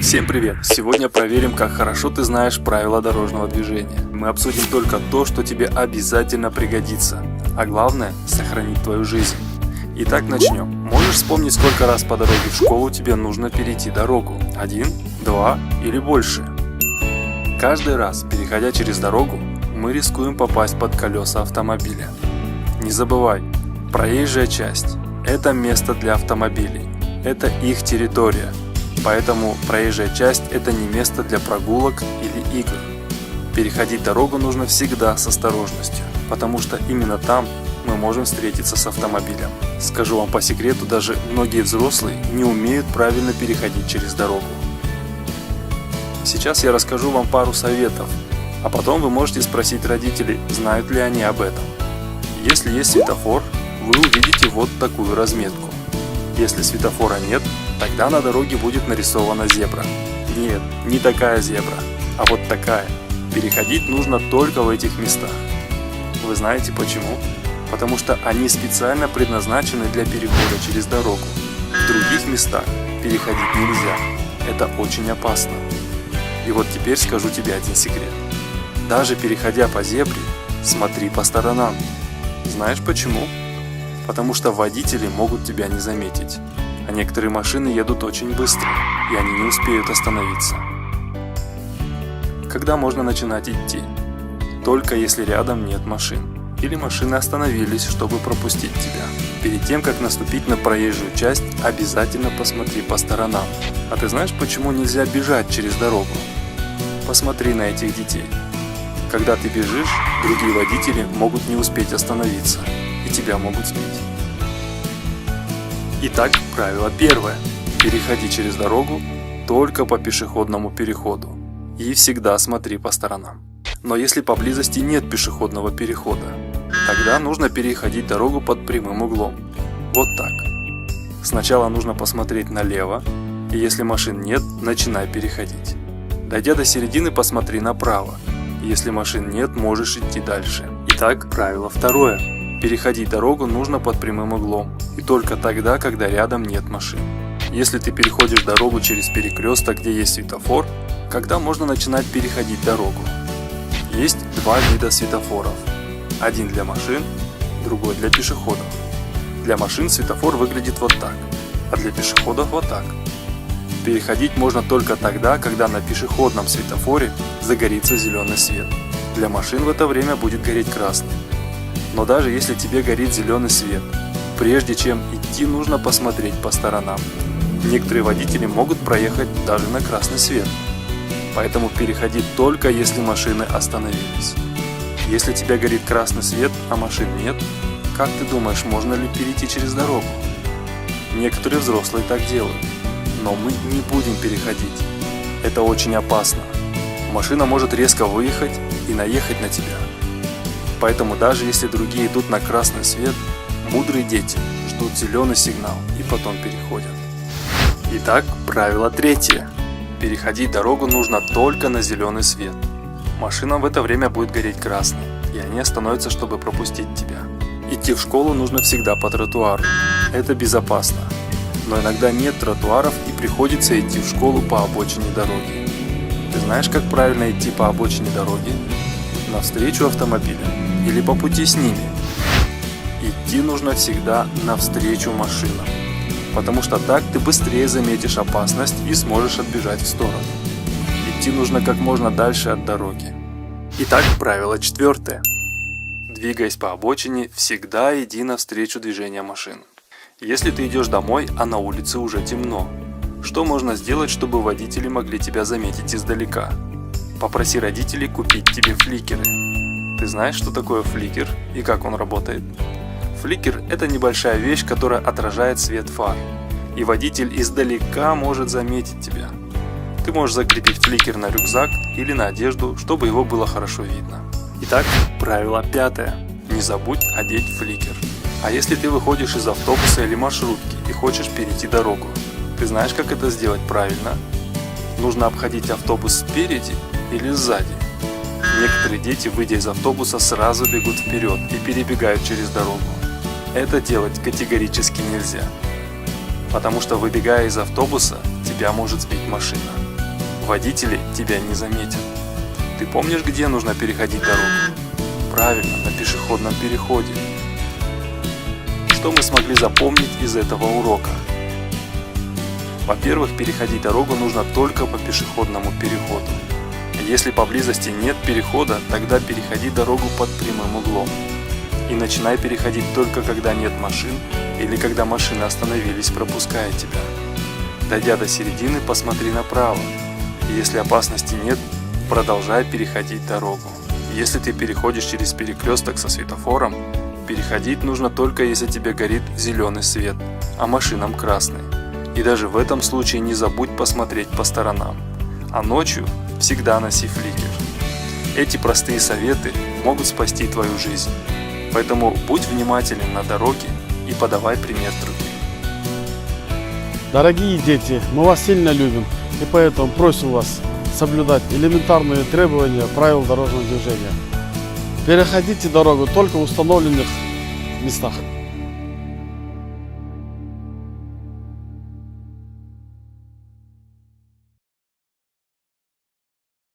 Всем привет! Сегодня проверим, как хорошо ты знаешь правила дорожного движения. Мы обсудим только то, что тебе обязательно пригодится, а главное – сохранить твою жизнь. Итак, начнем. Можешь вспомнить, сколько раз по дороге в школу тебе нужно перейти дорогу? 1, 2 или больше? Каждый раз, переходя через дорогу, мы рискуем попасть под колеса автомобиля. Не забывай, проезжая часть – это место для автомобилей, это их территория. Поэтому проезжая часть – это не место для прогулок или игр. Переходить дорогу нужно всегда с осторожностью, потому что именно там мы можем встретиться с автомобилем. Скажу вам по секрету, даже многие взрослые не умеют правильно переходить через дорогу. Сейчас я расскажу вам пару советов, а потом вы можете спросить родителей, знают ли они об этом. Если есть светофор, вы увидите вот такую разметку. Если светофора нет, тогда на дороге будет нарисована зебра. Нет, не такая зебра, а вот такая. Переходить нужно только в этих местах. Вы знаете почему? Потому что они специально предназначены для перехода через дорогу. В других местах переходить нельзя. Это очень опасно. И вот теперь скажу тебе один секрет. Даже переходя по зебре, смотри по сторонам. Знаешь почему? Потому что водители могут тебя не заметить. А некоторые машины едут очень быстро, и они не успеют остановиться. Когда можно начинать идти? Только если рядом нет машин. Или машины остановились, чтобы пропустить тебя. Перед тем, как наступить на проезжую часть, обязательно посмотри по сторонам. А ты знаешь, почему нельзя бежать через дорогу? Посмотри на этих детей. Когда ты бежишь, другие водители могут не успеть остановиться, и тебя могут сбить. Итак, правило первое. Переходи через дорогу только по пешеходному переходу. И всегда смотри по сторонам. Но если поблизости нет пешеходного перехода, тогда нужно переходить дорогу под прямым углом. Вот так. Сначала нужно посмотреть налево, и если машин нет, начинай переходить. Дойдя до середины, посмотри направо. Если машин нет, можешь идти дальше. Итак, правило второе. Переходить дорогу нужно под прямым углом, и только тогда, когда рядом нет машин. Если ты переходишь дорогу через перекресток, где есть светофор, когда можно начинать переходить дорогу? Есть два вида светофоров. Один для машин, другой для пешеходов. Для машин светофор выглядит вот так, а для пешеходов вот так. Переходить можно только тогда, когда на пешеходном светофоре загорится зеленый свет. Для машин в это время будет гореть красный. Но даже если тебе горит зеленый свет, прежде чем идти, нужно посмотреть по сторонам. Некоторые водители могут проехать даже на красный свет. Поэтому переходи только если машины остановились. Если тебе горит красный свет, а машин нет, как ты думаешь, можно ли перейти через дорогу? Некоторые взрослые так делают, но мы не будем переходить. Это очень опасно. Машина может резко выехать и наехать на тебя. Поэтому даже если другие идут на красный свет, мудрые дети ждут зеленый сигнал и потом переходят. Итак, правило третье. Переходить дорогу нужно только на зеленый свет. Машинам в это время будет гореть красный, и они остановятся, чтобы пропустить тебя. Идти в школу нужно всегда по тротуару. Это безопасно. Но иногда нет тротуаров и приходится идти в школу по обочине дороги. Ты знаешь, как правильно идти по обочине дороги? Навстречу автомобилям или по пути с ними. Идти нужно всегда навстречу машинам, потому что так ты быстрее заметишь опасность и сможешь отбежать в сторону. Идти нужно как можно дальше от дороги. Итак, правило четвертое. Двигаясь по обочине, всегда иди навстречу движению машин. Если ты идешь домой, а на улице уже темно, что можно сделать, чтобы водители могли тебя заметить издалека? Попроси родителей купить тебе фликеры. Ты знаешь, что такое фликер и как он работает? Фликер – это небольшая вещь, которая отражает свет фар, и водитель издалека может заметить тебя. Ты можешь закрепить фликер на рюкзак или на одежду, чтобы его было хорошо видно. Итак, правило пятое. Не забудь одеть фликер. А если ты выходишь из автобуса или маршрутки и хочешь перейти дорогу, ты знаешь, как это сделать правильно? Нужно обходить автобус спереди или сзади. Некоторые дети, выйдя из автобуса, сразу бегут вперед и перебегают через дорогу. Это делать категорически нельзя, потому что, выбегая из автобуса, тебя может сбить машина. Водители тебя не заметят. Ты помнишь, где нужно переходить дорогу? Правильно, на пешеходном переходе. Что мы смогли запомнить из этого урока? Во-первых, переходить дорогу нужно только по пешеходному переходу. Если поблизости нет перехода, тогда переходи дорогу под прямым углом. И начинай переходить только когда нет машин или когда машины остановились, пропуская тебя. Дойдя до середины, посмотри направо. И если опасности нет, продолжай переходить дорогу. Если ты переходишь через перекресток со светофором, переходить нужно только если тебе горит зеленый свет, а машинам красный. И даже в этом случае не забудь посмотреть по сторонам. А ночью всегда носи фликер. Эти простые советы могут спасти твою жизнь. Поэтому будь внимателен на дороге и подавай пример другим. Дорогие дети, мы вас сильно любим и поэтому просим вас соблюдать элементарные требования правил дорожного движения. Переходите дорогу только в установленных местах.